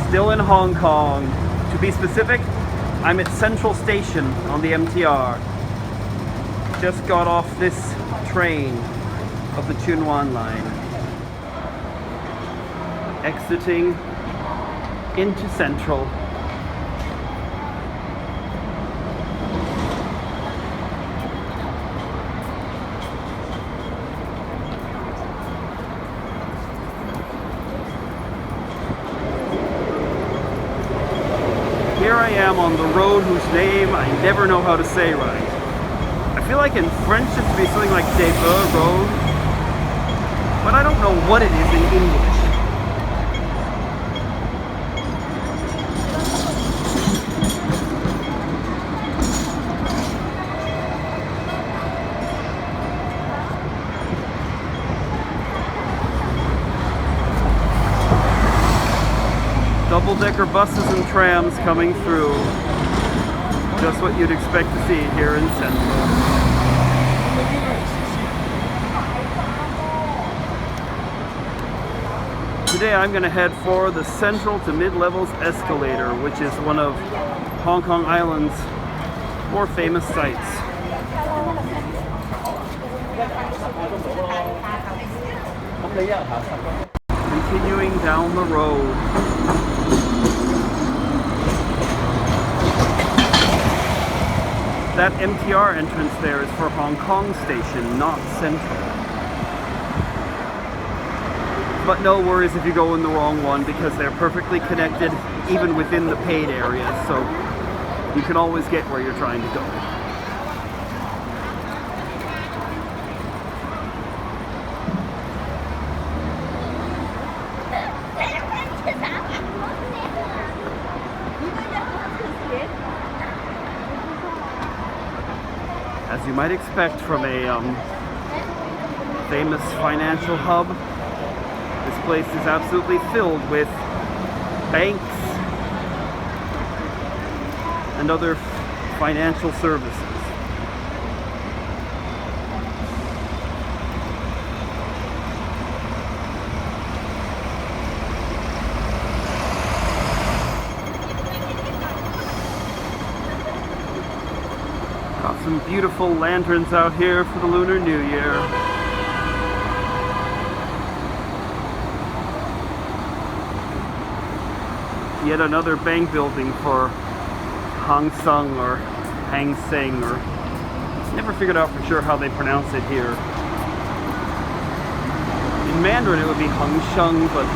Still in Hong Kong. To be specific, I'm at Central Station on the MTR. Just got off this train of the Chuen Wan line. Exiting into Central. Here I am on the road whose name I never know how to say right. I feel like in French it should be something like Des Boeufs Road, but I don't know what it is in English. Double-decker buses and trams coming through. Just what you'd expect to see here in Central. Today I'm going to head for the Central to Mid-Levels escalator, which is one of Hong Kong Island's more famous sites. Continuing down the road. That MTR entrance there is for Hong Kong Station, not Central. But no worries if you go in the wrong one, because they're perfectly connected even within the paid area, so you can always get where you're trying to go. As you might expect from a famous financial hub, this place is absolutely filled with banks and other financial services. Got some beautiful lanterns out here for the Lunar New Year. Yet another bank building for Hang Seng or Hang Seng, or never figured out for sure how they pronounce it here. In Mandarin it would be Hang Sheng, but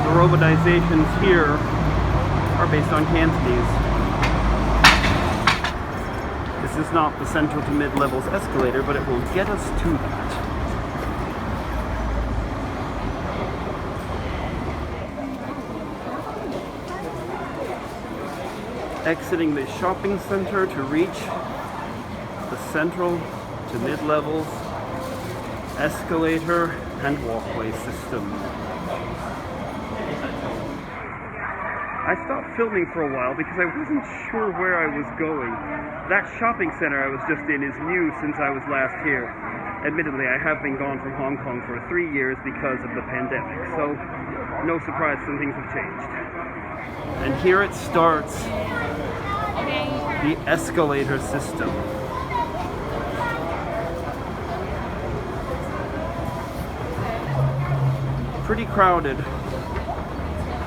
the robotizations here are based on Cantonese. This is not the Central to Mid-Levels escalator, but it will get us to that. Exiting the shopping center to reach the Central to Mid-Levels escalator and walkway system. I stopped filming for a while because I wasn't sure where I was going. That shopping center I was just in is new since I was last here. Admittedly, I have been gone from Hong Kong for 3 years because of the pandemic, so no surprise some things have changed. And here it starts, the escalator system. Pretty crowded,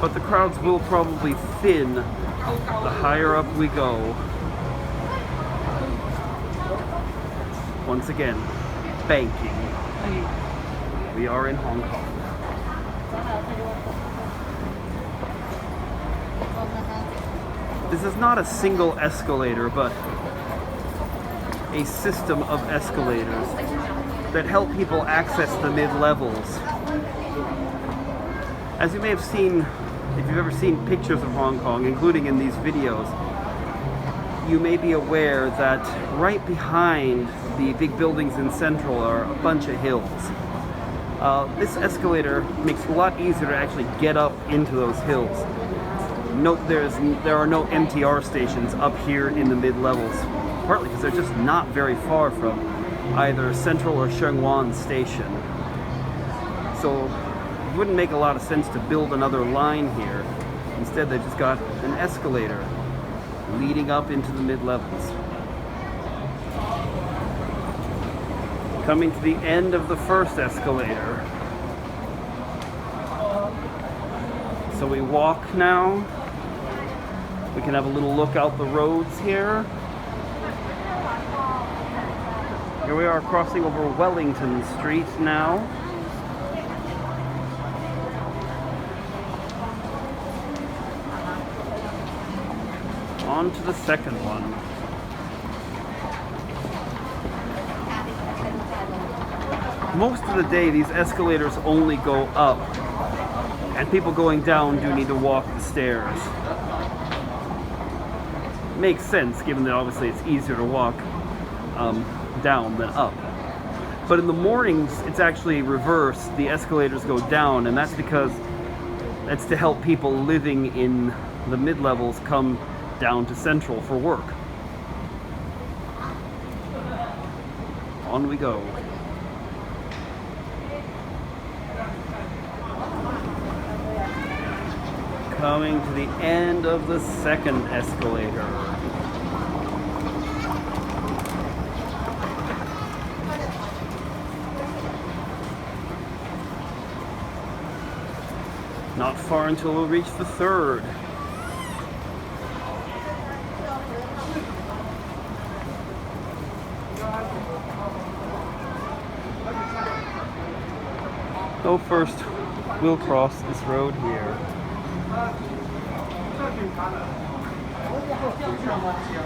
but the crowds will probably thin the higher up we go. Once again, banking. We are in Hong Kong. This is not a single escalator, but a system of escalators that help people access the mid-levels. As you may have seen, if you've ever seen pictures of Hong Kong, including in these videos, you may be aware that right behind the big buildings in Central are a bunch of hills. This escalator makes it a lot easier to actually get up into those hills. Note there are no MTR stations up here in the mid-levels, partly because they're just not very far from either Central or Sheung Wan station. So wouldn't make a lot of sense to build another line here. Instead, they just got an escalator leading up into the mid-levels. Coming to the end of the first escalator. So we walk now. We can have a little look out the roads here. Here we are crossing over Wellington Street now. On to the second one. Most of the day, these escalators only go up, and people going down do need to walk the stairs. Makes sense, given that obviously it's easier to walk down than up. But in the mornings, it's actually reversed. The escalators go down, and that's because that's to help people living in the mid-levels come down to Central for work. On we go. Coming to the end of the second escalator. Not far until we'll reach the third. So first, we'll cross this road here.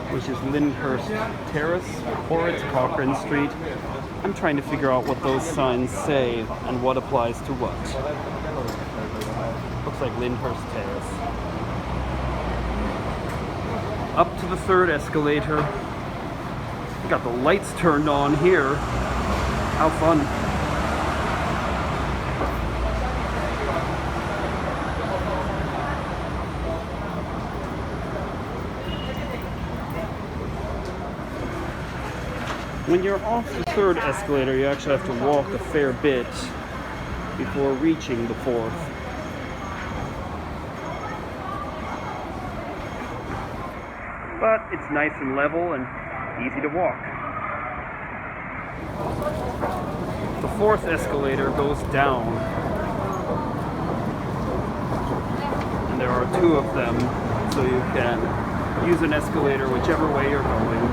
Which is Lyndhurst Terrace, or it's Cochrane Street. I'm trying to figure out what those signs say and what applies to what. Looks like Lyndhurst Terrace. Up to the third escalator. We got the lights turned on here. How fun. When you're off the third escalator, you actually have to walk a fair bit before reaching the fourth. But it's nice and level and easy to walk. The fourth escalator goes down. And there are two of them, so you can use an escalator whichever way you're going.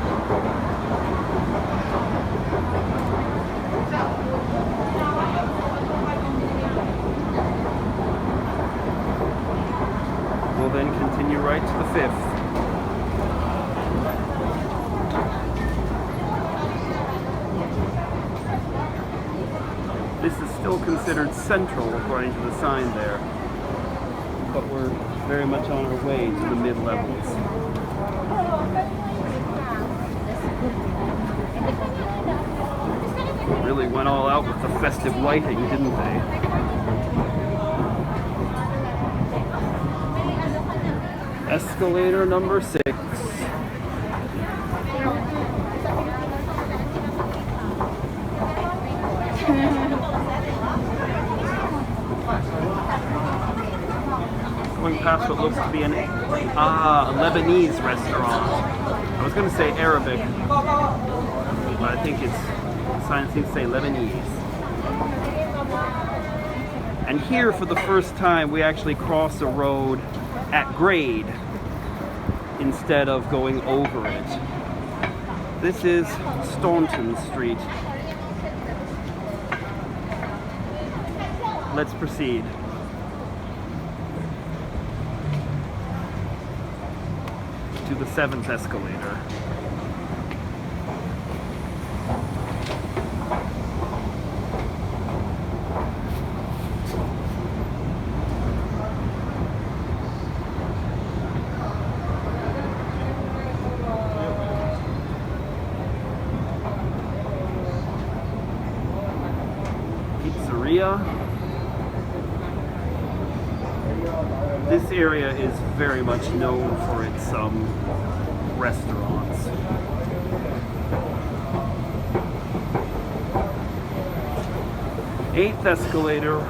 We'll then continue right to the fifth. This is still considered central according to the sign there, but we're very much on our way to the mid-levels. Really went all out with the festive lighting, didn't they? Escalator number 6. Going past what looks to be a Lebanese restaurant. I was going to say Arabic, but I think the sign seems to say Lebanese. And here, for the first time, we actually cross a road at grade instead of going over it. This is Staunton Street. Let's proceed. To the 7th escalator. This area is very much known for its restaurants. Eighth escalator.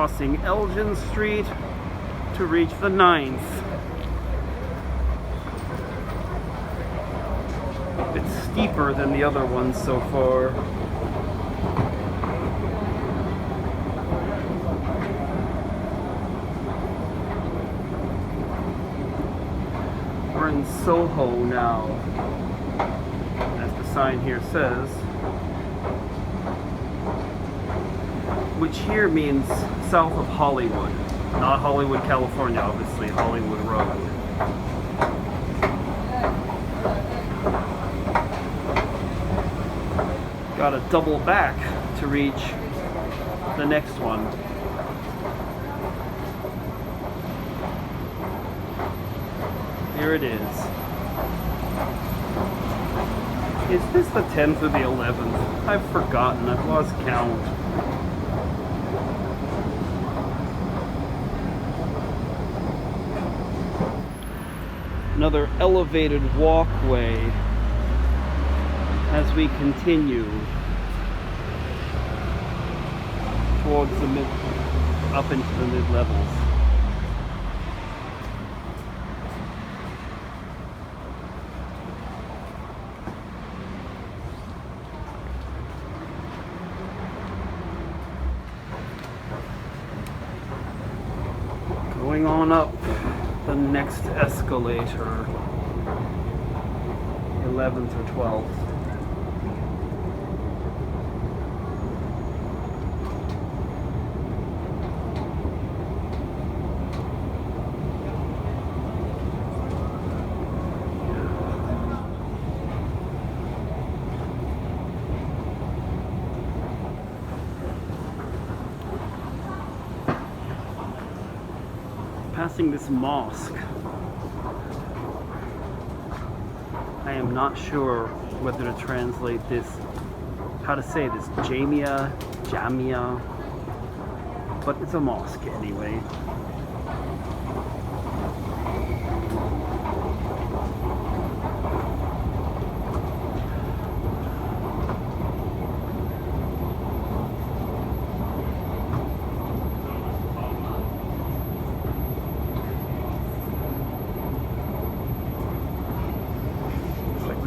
crossing Elgin Street to reach the 9th. A bit steeper than the other ones so far. We're in SoHo now, as the sign here says, which here means south of Hollywood. Not Hollywood, California, obviously, Hollywood Road. Gotta double back to reach the next one. Here it is. Is this the 10th or the 11th? I've forgotten. I've lost count. Another elevated walkway as we continue towards the up into the mid-levels. Going on up the next escalator, 11th or 12th. Passing this mosque. I am not sure whether to translate this, how to say this, Jamia, but it's a mosque anyway.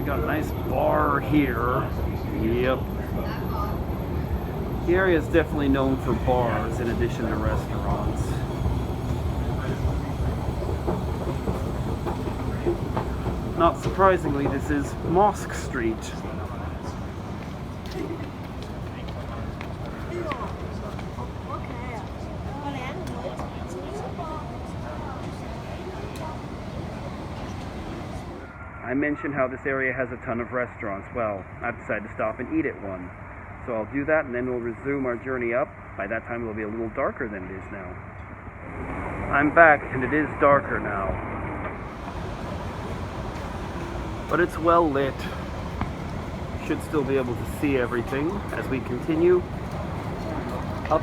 Got a nice bar here. Yep. The area is definitely known for bars in addition to restaurants. Not surprisingly, this is Mosque Street. I mentioned how this area has a ton of restaurants. Well, I've decided to stop and eat at one. So I'll do that and then we'll resume our journey up. By that time it'll be a little darker than it is now. I'm back and it is darker now. But it's well lit. Should still be able to see everything as we continue up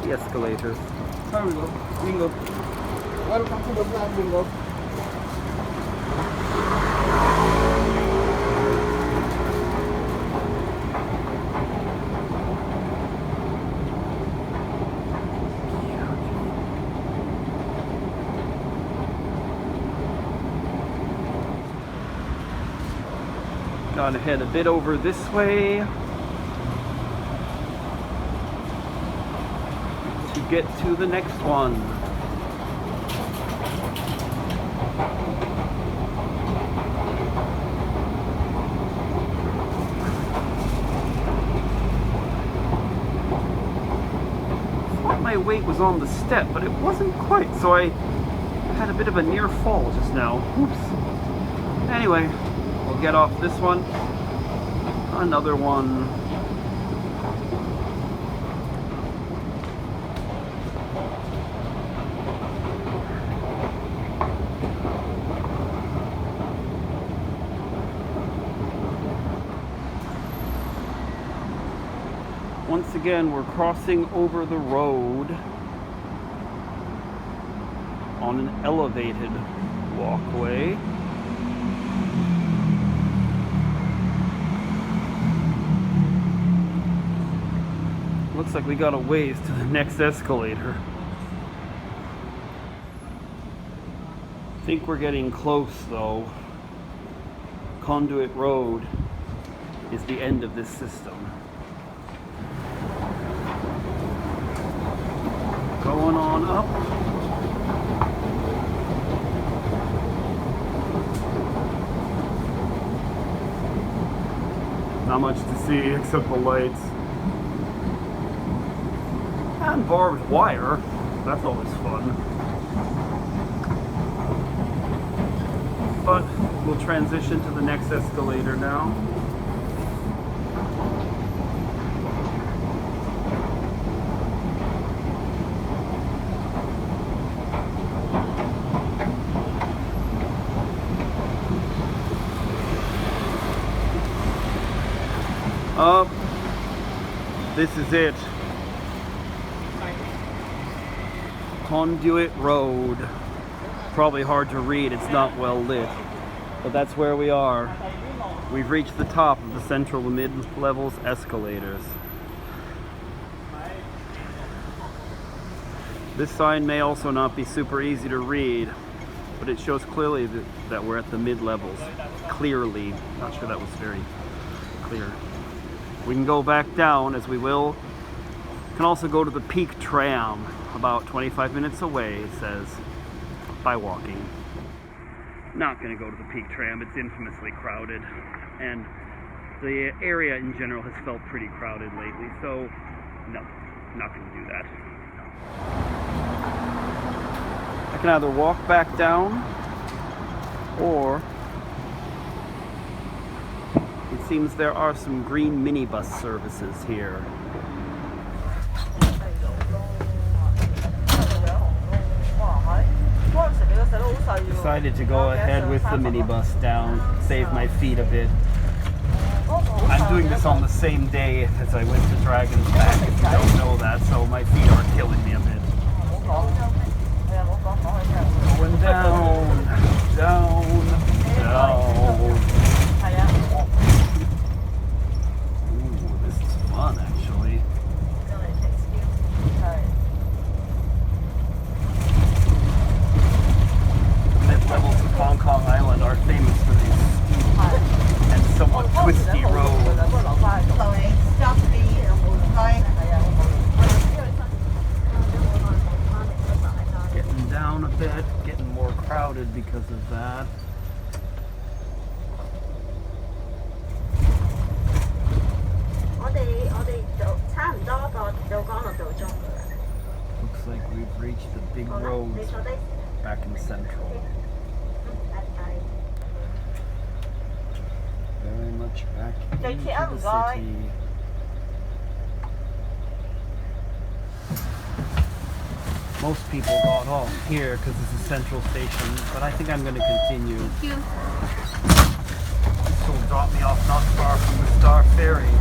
the escalators. There we go. Bingo. Welcome to the Black Bingo. Gotta head a bit over this way to get to the next one. I thought my weight was on the step, but it wasn't quite, so I had a bit of a near fall just now. Oops. Anyway. We'll get off this one, another one. Once again, we're crossing over the road on an elevated walkway. Looks like we got a ways to the next escalator. I think we're getting close though. Conduit Road is the end of this system. Going on up. Not much to see except the lights. And barbed wire. That's always fun. But we'll transition to the next escalator now. Up. This is it. Conduit Road. Probably hard to read, it's not well lit. But that's where we are. We've reached the top of the central mid-levels escalators. This sign may also not be super easy to read, but it shows clearly that we're at the mid-levels. Clearly. Not sure that was very clear. We can go back down, as we will. We can also go to the peak tram, about 25 minutes away, it says, by walking. Not going to go to the peak tram, it's infamously crowded, and the area in general has felt pretty crowded lately, so no, not going to do that. I can either walk back down, or it seems there are some green minibus services here. Decided to go ahead with the minibus down, save my feet a bit. I'm doing this on the same day as I went to Dragon's Back, if you don't know that, so my feet are killing me a bit. Going down, down, down. Ooh, this is fun actually. Mid-levels of Hong Kong Island are famous for these steep and somewhat twisty roads. Getting down a bit, getting more crowded because of that. Looks like we've reached the big roads back in Central. Very much back into the city. Most people got off here because it's a central station, but I think I'm going to continue. Thank you. This will drop me off not far from the Star Ferry,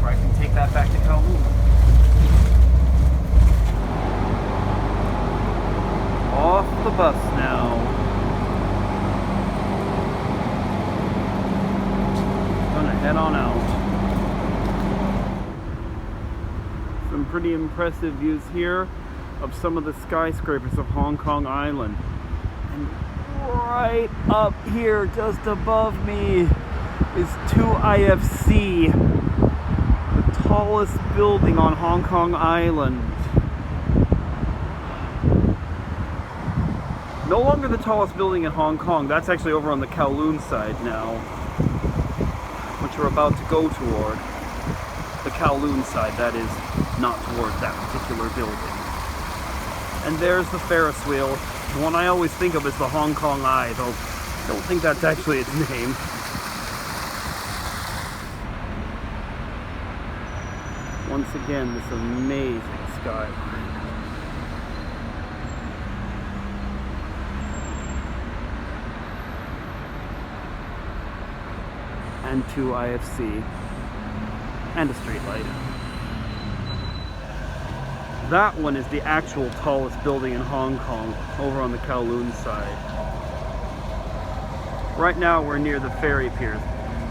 where I can take that back to Kowloon. Off the bus now. Gonna head on out. Some pretty impressive views here of some of the skyscrapers of Hong Kong Island. And right up here, just above me, is 2IFC, the tallest building on Hong Kong Island. No longer the tallest building in Hong Kong, that's actually over on the Kowloon side now, which we're about to go toward. The Kowloon side, that is, not toward that particular building. And there's the Ferris wheel. The one I always think of is the Hong Kong Eye, though I don't think that's actually its name. Once again, this amazing skyline. And 2IFC. And a street light. That one is the actual tallest building in Hong Kong, over on the Kowloon side. Right now we're near the ferry pier.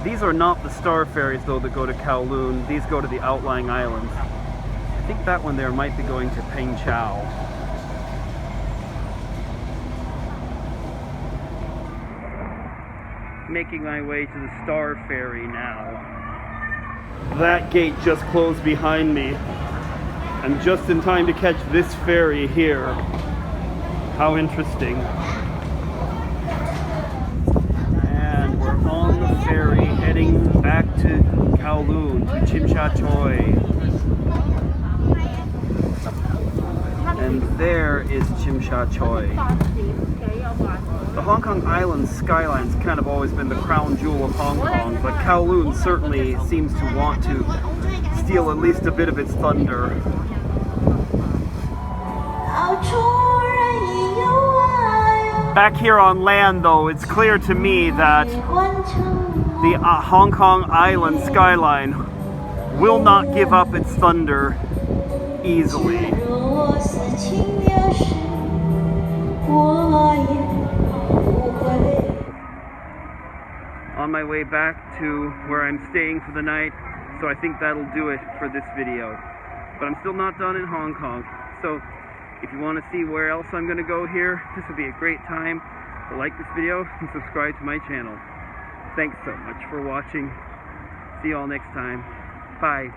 These are not the star ferries though that go to Kowloon. These go to the outlying islands. I think that one there might be going to Peng Chau. Making my way to the star ferry now. That gate just closed behind me. I'm just in time to catch this ferry here. How interesting. And we're on the ferry heading back to Kowloon, to Chim Sha Tsui. And there is Chim Sha Tsui. The Hong Kong Island skyline's kind of always been the crown jewel of Hong Kong, but Kowloon certainly seems to want to steal at least a bit of its thunder. Back here on land though, it's clear to me that the Hong Kong Island skyline will not give up its thunder easily. On my way back to where I'm staying for the night, so I think that'll do it for this video. But I'm still not done in Hong Kong, so if you want to see where else I'm going to go here, this would be a great time to like this video and subscribe to my channel. Thanks so much for watching. See you all next time. Bye.